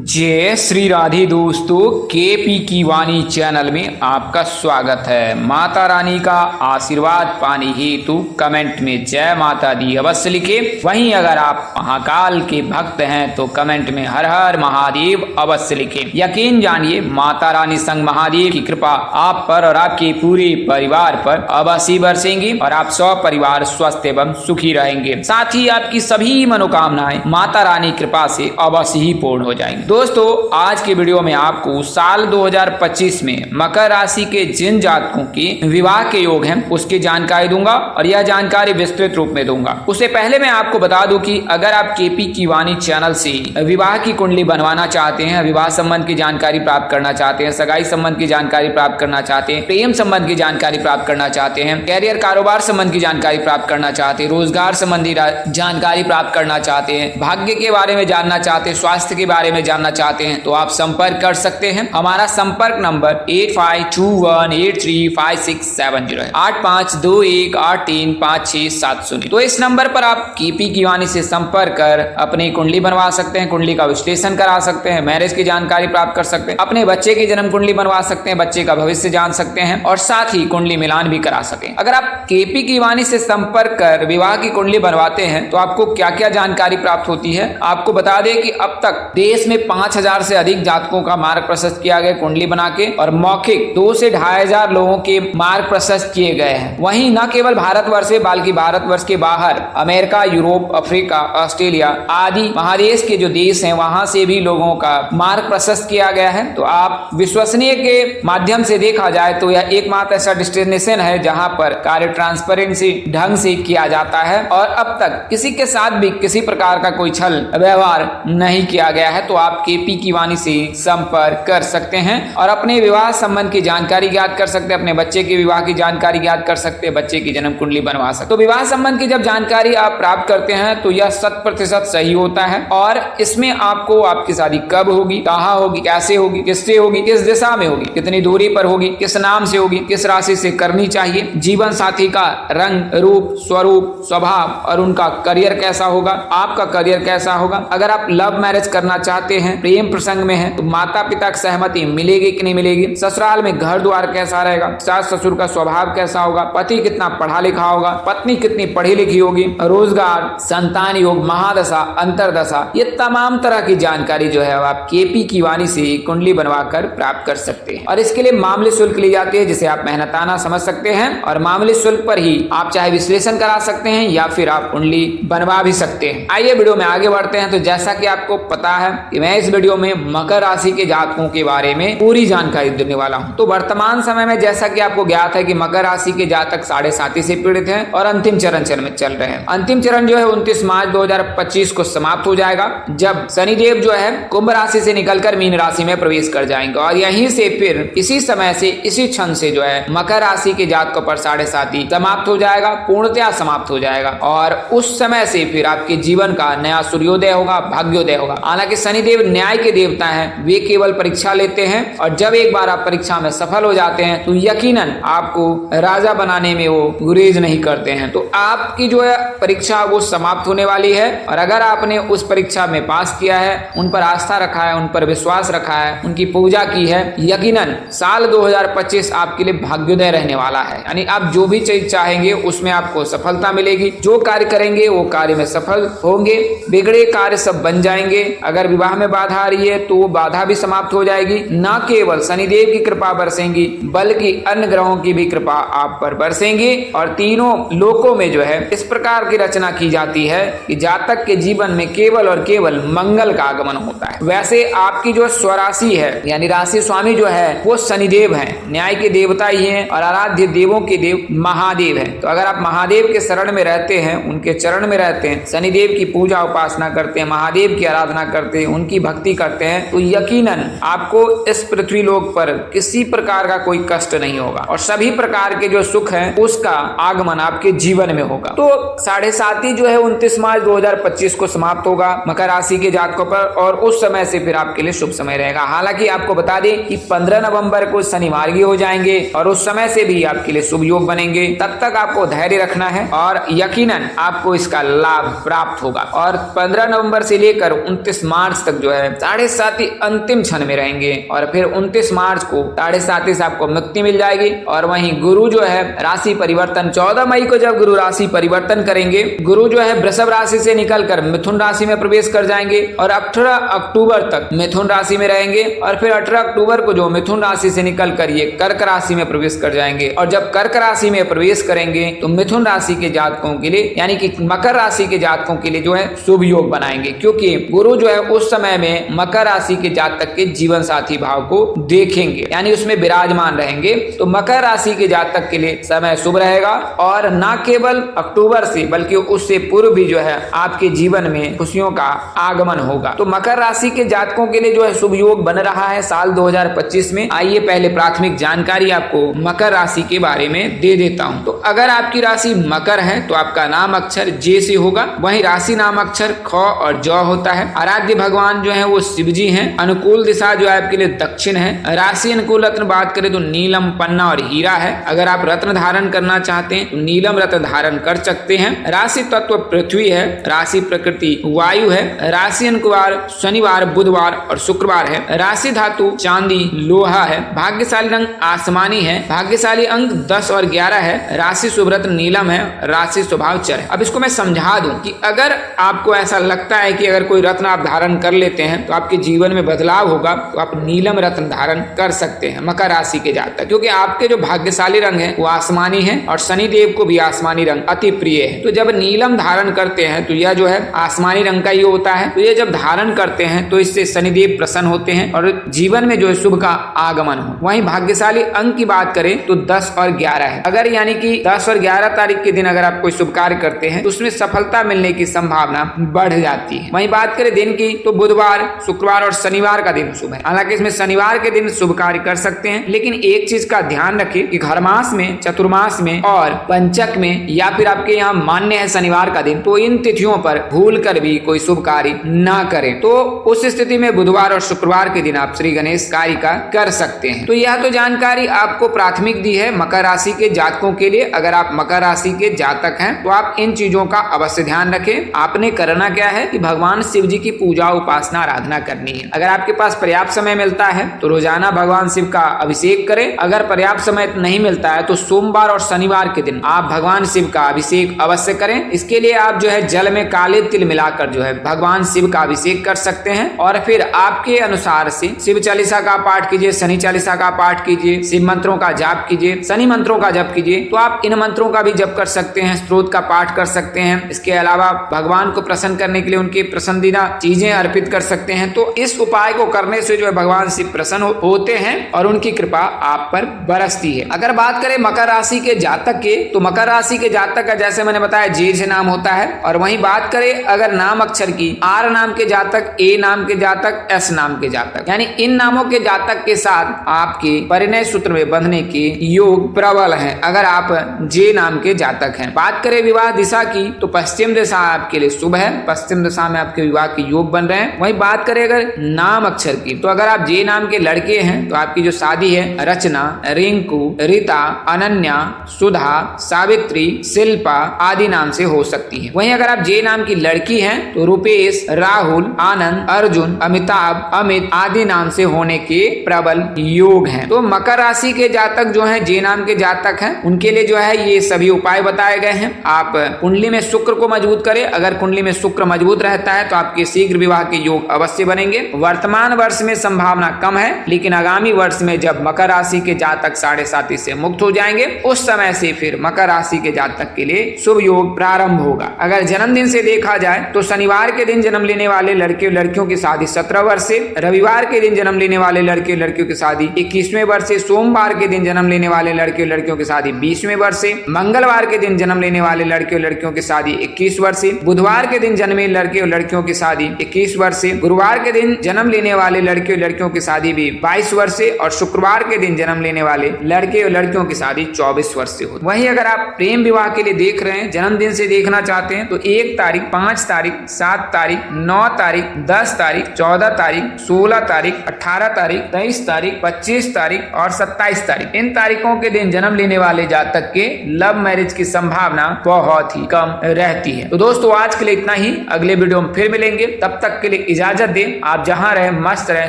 जय श्री राधे दोस्तों, केपी की वाणी चैनल में आपका स्वागत है। माता रानी का आशीर्वाद पाने हेतु कमेंट में जय माता दी अवश्य लिखे। वहीं अगर आप महाकाल के भक्त हैं तो कमेंट में हर हर महादेव अवश्य लिखे। यकीन जानिए माता रानी संग महादेव की कृपा आप पर और आपके पूरे परिवार पर अवश्य बरसेंगी और आप सब परिवार स्वस्थ एवं सुखी रहेंगे। साथ ही आपकी सभी मनोकामनाएं माता रानी कृपा से अवश्य ही पूर्ण हो जाएंगे। दोस्तों, आज के वीडियो में आपको साल 2025 में मकर राशि के जिन जातकों के विवाह के योग हैं उसकी जानकारी दूंगा और यह जानकारी विस्तृत रूप में दूंगा। उससे पहले मैं आपको बता दूं कि अगर आप केपी की वाणी चैनल से विवाह की कुंडली बनवाना चाहते हैं, विवाह संबंध की जानकारी प्राप्त करना चाहते हैं, सगाई संबंध की जानकारी प्राप्त करना चाहते हैं, प्रेम संबंध की जानकारी प्राप्त करना चाहते हैं, कैरियर कारोबार संबंध की जानकारी प्राप्त करना चाहते हैं, रोजगार संबंधी जानकारी प्राप्त करना चाहते हैं, भाग्य के बारे में जानना चाहते हैं, स्वास्थ्य के बारे में जानना चाहते हैं तो आप संपर्क कर सकते हैं। हमारा संपर्क नंबर 8521835670 है, 8521835670। तो इस नंबर पर आप केपी की वाणी से संपर्क कर अपनी कुंडली बनवा सकते हैं, कुंडली का विश्लेषण करा सकते हैं, मैरिज की जानकारी प्राप्त कर सकते हैं, अपने बच्चे की जन्म कुंडली बनवा सकते हैं, बच्चे का भविष्य जान सकते हैं और साथ ही कुंडली मिलान भी करा सकें। अगर आप केपी की वाणी से संपर्क कर विवाह की कुंडली बनवाते हैं तो आपको क्या क्या जानकारी प्राप्त होती है। आपको बता दें कि अब तक देश में 5000 से अधिक जातकों का मार्ग प्रशस्त किया गया कुंडली बना के और मौखिक 2 से 2500 लोगों के मार्ग प्रशस्त किए गए हैं। वहीं न केवल भारतवर्ष से बल्कि भारतवर्ष के बाहर अमेरिका, यूरोप, अफ्रीका, ऑस्ट्रेलिया आदि महादेश के जो देश हैं वहां से भी लोगों का मार्ग प्रशस्त किया गया है। तो आप विश्वसनीय के माध्यम से देखा जाए तो यह एकमात्र ऐसा डेस्टिनेशन है जहां पर कार्य ट्रांसपेरेंसी ढंग से किया जाता है और अब तक किसी के साथ भी किसी प्रकार का कोई छल व्यवहार नहीं किया गया है। तो आप केपी की वाणी से संपर्क कर सकते हैं और अपने विवाह संबंध की जानकारी ज्ञात कर सकते हैं, अपने बच्चे के विवाह की जानकारी ज्ञात कर सकते हैं, बच्चे की जन्म कुंडली बनवा सकते हैं। तो विवाह संबंध की जब जानकारी आप प्राप्त करते हैं तो यह 100% सही होता है और इसमें आपको आपकी शादी कब होगी, कहाँ होगी, कैसे होगी, किससे होगी, किस दिशा में होगी, कितनी दूरी पर होगी, किस नाम से होगी, किस राशि से करनी चाहिए, जीवन साथी का रंग, रूप, स्वरूप, स्वभाव और उनका करियर कैसा होगा, आपका करियर कैसा होगा। अगर आप लव मैरिज करना चाहते हैं, प्रेम प्रसंग में है तो माता पिता की सहमति मिलेगी कि नहीं मिलेगी, ससुराल में घर द्वार कैसा रहेगा, सास ससुर का स्वभाव कैसा होगा, पति कितना पढ़ा लिखा होगा, पत्नी कितनी पढ़ी लिखी होगी, रोजगार, संतान योग, महादशा, अंतरदशा, ये तमाम तरह की जानकारी जो है आप केपी की वाणी से कुंडली बनवाकर प्राप्त कर सकते हैं। और इसके लिए मामूली शुल्क ली जाती है जिसे आप मेहनताना समझ सकते हैं और मामूली शुल्क पर ही आप चाहे विश्लेषण करा सकते हैं या फिर आप कुंडली बनवा भी सकते हैं। आइए वीडियो में आगे बढ़ते हैं। तो जैसा कि आपको पता है कि मैं इस वीडियो में मकर राशि के जातकों के बारे में पूरी जानकारी देने वाला हूं। तो वर्तमान समय में जैसा कि आपको ज्ञात है कि मकर राशि के जातक 7.5 से पीड़ित हैं और अंतिम चरण में चल रहे हैं। अंतिम चरण जो है 29 मार्च 2025 को समाप्त हो जाएगा जब शनिदेव जो है कुंभ राशि से निकलकर मीन राशि में प्रवेश कर जाएंगे और यहीं से फिर इसी समय से इसी क्षण से जो है मकर राशि के जातकों पर 7.5 समाप्त हो जाएगा, पूर्णतया समाप्त हो जाएगा और उस समय से फिर आपके जीवन का नया सूर्योदय होगा, भाग्योदय होगा। हालांकि शनिदेव न्याय के देवता हैं, वे केवल परीक्षा लेते हैं और जब एक बार आप परीक्षा में सफल हो जाते हैं तो यकीनन आपको राजा बनाने में वो गुरेज नहीं करते हैं। तो आपकी जो है परीक्षा वो समाप्त होने वाली है और अगर आपने उस परीक्षा में पास किया है, उन पर आस्था रखा है, उन पर विश्वास रखा है, उनकी पूजा की है, यकीनन साल 2025 आपके लिए भाग्योदय रहने वाला है। यानी आप जो भी चीज चाहेंगे उसमें आपको सफलता मिलेगी, जो कार्य करेंगे वो कार्य में सफल होंगे, बिगड़े कार्य सब बन जाएंगे। अगर विवाह में बाधा आ रही है तो वो बाधा भी समाप्त हो जाएगी। न केवल शनिदेव की कृपा बरसेंगी बल्कि अन्य ग्रहों की भी कृपा आप पर बरसेंगी और तीनों लोकों में जो है इस प्रकार की रचना की जाती है कि जातक के जीवन में केवल और केवल मंगल का आगमन होता है। वैसे आपकी जो स्वराशि है यानी राशि स्वामी जो है वो शनिदेव है, न्याय के देवता ही हैं और आराध्य देवों के देव महादेव है। तो अगर आप महादेव के शरण में रहते हैं, उनके चरण में रहते हैं, शनिदेव की पूजा उपासना करते हैं, महादेव की आराधना करते हैं, उनकी भक्ति करते हैं तो यकीनन आपको इस पृथ्वी लोक पर किसी प्रकार का कोई कष्ट नहीं होगा और सभी प्रकार के जो सुख है उसका आगमन आपके जीवन में होगा। तो 7.5 जो है 29 मार्च 2025 को समाप्त होगा मकर राशि के जातकों पर और उस समय से फिर आपके लिए शुभ समय रहेगा। हालांकि आपको बता दें कि 15 नवंबर को शनि मार्गी हो जाएंगे और उस समय से भी आपके लिए शुभ योग बनेंगे। तब तक आपको धैर्य रखना है और यकीनन आपको इसका लाभ प्राप्त होगा। और 15 नवंबर से लेकर 29 मार्च तक जो है 7:30 अंतिम क्षण में रहेंगे और फिर 29 मार्च को 7:30 से आपको मुक्ति मिल जाएगी। और वहीं गुरु जो है राशि परिवर्तन 14 मई को जब गुरु राशि परिवर्तन करेंगे, गुरु जो है वृषभ राशि से निकलकर मिथुन राशि में प्रवेश कर जाएंगे और 18 अक्टूबर तक मिथुन राशि में रहेंगे और फिर 18 अक्टूबर को जो मिथुन राशि से निकलकर ये कर्क राशि में प्रवेश कर जाएंगे। और जब कर्क राशि में प्रवेश करेंगे तो मिथुन राशि के जातकों के लिए यानी कि मकर राशि के जातकों के लिए जो है शुभ योग बनाएंगे, क्योंकि गुरु जो है उस समय में मकर राशि के जातक के जीवन साथी भाव को देखेंगे यानी उसमें विराजमान रहेंगे। तो मकर राशि के जातक के लिए समय शुभ रहेगा और न केवल अक्टूबर से बल्कि उससे पूर्व भी जो है आपके जीवन में खुशियों का आगमन होगा। तो मकर राशि के जातकों के लिए जो है शुभ योग बन रहा है साल 2025 में। आइए पहले प्राथमिक जानकारी आपको मकर राशि के बारे में दे देता हूं। तो अगर आपकी राशि मकर है तो आपका नाम अक्षर जे से होगा, वहीं राशि नाम अक्षर ख और ज होता है। आराध्य भगवान जो है वो शिव जी हैं। अनुकूल दिशा जो है आपके लिए दक्षिण है। राशि अनुकूल रत्न बात करें तो नीलम, पन्ना और हीरा है। अगर आप रत्न धारण करना चाहते हैं तो नीलम रत्न धारण कर सकते हैं। राशि तत्व पृथ्वी है। राशि प्रकृति वायु है। राशि अनुकूल शनिवार, बुधवार और शुक्रवार है। राशि धातु चांदी, लोहा है। भाग्यशाली रंग आसमानी है। भाग्यशाली अंक 10 और 11 है। राशि शुभ रत्न नीलम है। राशि स्वभाव चर है। अब इसको मैं समझा दूं कि अगर आपको ऐसा लगता है कि अगर कोई रत्न आप धारण कर लेते हैं तो आपके जीवन में बदलाव होगा, तो आप नीलम रत्न धारण कर सकते हैं मकर राशि के जातक, क्योंकि आपके जो भाग्यशाली रंग है वो आसमानी है और शनि देव को भी आसमानी रंग अति प्रिय है। तो जब नीलम धारण करते हैं तो यह जो है आसमानी रंग का ही होता है। तो ये जब धारण करते हैं तो इससे शनिदेव प्रसन्न होते हैं और जीवन में जो है शुभ का आगमन हो। वहीं भाग्यशाली अंक की बात करें तो 10 और 11 है। अगर यानी कि 10 और 11 तारीख के दिन अगर आप कोई शुभ कार्य करते हैं तो उसमें सफलता मिलने की संभावना बढ़ जाती है। वहीं बात करें दिन की तो बुधवार, शुक्रवार और शनिवार का दिन शुभ है। हालांकि इसमें शनिवार के दिन शुभ कार्य कर सकते हैं, लेकिन एक चीज का ध्यान रखें कि घरमास में, चतुर्मास में और पंचक में या फिर आपके यहाँ मान्य है शनिवार का दिन, तो इन तिथियों पर भूल कर भी कोई शुभ कार्य ना करें। तो उस स्थिति में बुधवार और शुक्रवार के दिन आप श्री गणेश कार्य का कर सकते हैं। तो यह तो जानकारी आपको प्राथमिक दी है मकर राशि के जातकों के लिए। अगर आप मकर राशि के जातक हैं तो आप इन चीजों का अवश्य ध्यान रखें। आपने करना क्या है कि भगवान शिव जी की पूजा, उपासना, आराधना करनी है। अगर आपके पास पर्याप्त समय मिलता है तो रोजाना भगवान शिव का अभिषेक करें। अगर पर्याप्त समय नहीं मिलता है तो सोमवार और शनिवार के दिन आप भगवान शिव का अभिषेक अवश्य करें। इसके लिए आप जो है जल में काले तिल मिलाकर जो है भगवान शिव का अभिषेक कर सकते हैं और फिर आपके अनुसार से शिव चालीसा का पाठ कीजिए, शनि चालीसा का पाठ कीजिए, शिव मंत्रों का जाप कीजिए, शनि मंत्रों का जप कीजिए। तो आप इन मंत्रों का भी जप कर सकते हैं, स्तोत्र का पाठ कर सकते हैं। इसके अलावा भगवान को प्रसन्न करने के लिए उनकी पसंदीदा चीजें अर्पित कर सकते हैं। तो इस उपाय को करने से जो है भगवान शिव प्रसन्न होते हैं और उनकी कृपा आप पर बरसती है। अगर बात करें मकर राशि के जातक के तो मकर राशि के जातक का जैसे मैंने बताया जे से नाम होता है। और वहीं बात करें अगर नाम अक्षर की, आर नाम के जातक, ए नाम के जातक, एस नाम के जातक, यानी इन नामों के जातक के साथ आपके परिणय सूत्र में बंधने के योग प्रबल हैं अगर आप जे नाम के जातक हैं। बात करें विवाह दिशा की तो पश्चिम दिशा आपके लिए शुभ है। पश्चिम दिशा में आपके विवाह के योग बन रहे हैं। वहीं बात करें अगर नाम अक्षर की तो अगर आप जे नाम के लड़के हैं तो आपकी जो शादी है रचना, रिंकू, रीता, अनन्या, सुधा, सावित्री, शिल्पा आदि नाम से हो सकती है। वहीं अगर आप जे नाम की लड़की हैं तो रुपेश, राहुल, आनंद, अर्जुन, अमिताभ, अमित आदि नाम से होने के प्रबल योग हैं। तो मकर राशि के जातक जो हैं, जे नाम के जातक हैं, उनके लिए जो है ये सभी उपाय बताए गए हैं। आप कुंडली में शुक्र को मजबूत करें। अगर कुंडली में शुक्र मजबूत रहता है तो आपके शीघ्र विवाह के योग अवश्य बनेंगे। वर्तमान वर्ष में संभावना कम है, लेकिन आगामी वर्ष में जब मकर राशि के जातक 7:30 से मुक्त हो जाएंगे उस समय से फिर मकर राशि के जातक के लिए शुभ योग प्रारंभ होगा। अगर जन्मदिन से देखा जाए तो शनिवार के दिन जन्म लेने वाले लड़के लड़कियों की शादी 17 वर्ष से, रविवार के दिन जन्म लेने वाले लड़के लड़कियों की शादी 21वें वर्ष से, सोमवार के दिन जन्म लेने वाले लड़के लड़कियों की शादी 20वें वर्ष से, मंगलवार के दिन जन्म लेने वाले लड़के लड़कियों की शादी 21 वर्ष से, बुधवार के दिन जन्मे लड़के और लड़कियों की शादी 21 वर्ष से, गुरुवार के दिन जन्म लेने वाले लड़के और लड़कियों की शादी भी 22 वर्ष से और शुक्रवार के दिन जन्म लेने वाले लड़के और लड़कियों की शादी 24 वर्ष से हो। वहीं अगर आप प्रेम विवाह के लिए देख रहे हैं, जन्मदिन से देखना चाहते हैं तो 1 तारीख, 5 तारीख, 7 तारीख, 9 तारीख, 10 तारीख, 14 तारीख, 16 तारीख, 18 तारीख, 23 तारीख, 25 तारीख और 27 तारीख, इन तारीखों के दिन जन्म लेने वाले जातक के लव मैरिज की संभावना बहुत ही कम रहती है। तो दोस्तों आज के लिए इतना ही। अगले वीडियो में फिर मिलेंगे, तब तक के लिए इजाजत दे। आप जहां रहे मस्त रहे,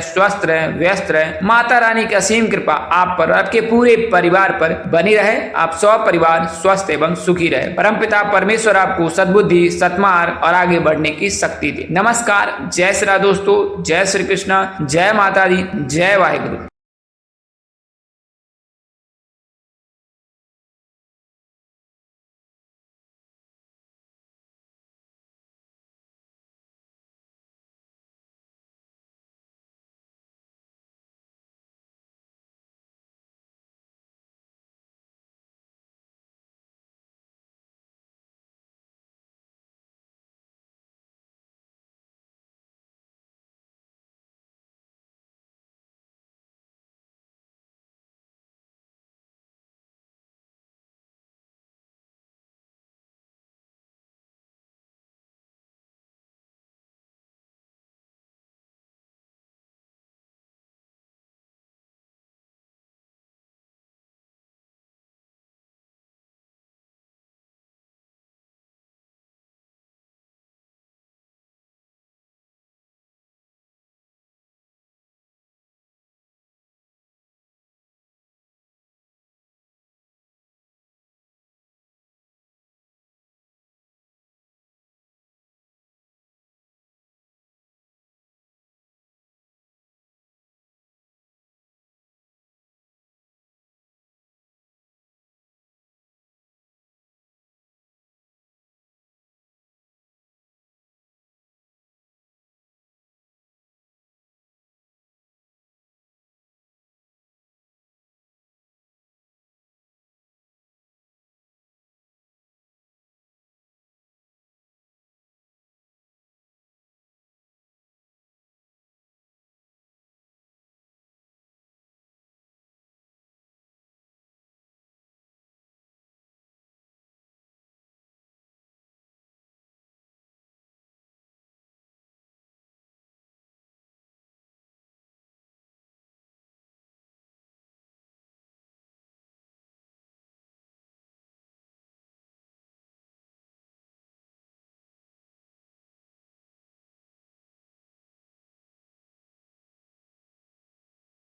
स्वस्थ रहे, व्यस्त रहे। माता रानी की असीम कृपा आप पर, आपके पूरे परिवार पर बनी रहे। आप सब परिवार स्वस्थ एवं सुखी रहे। परमपिता परमेश्वर आपको सद्बुद्धि, सत्मार्ग और आगे बढ़ने की शक्ति दे। नमस्कार, जय श्री राम दोस्तों, जय श्री कृष्ण, जय माता दी, जय वाहिगुरु।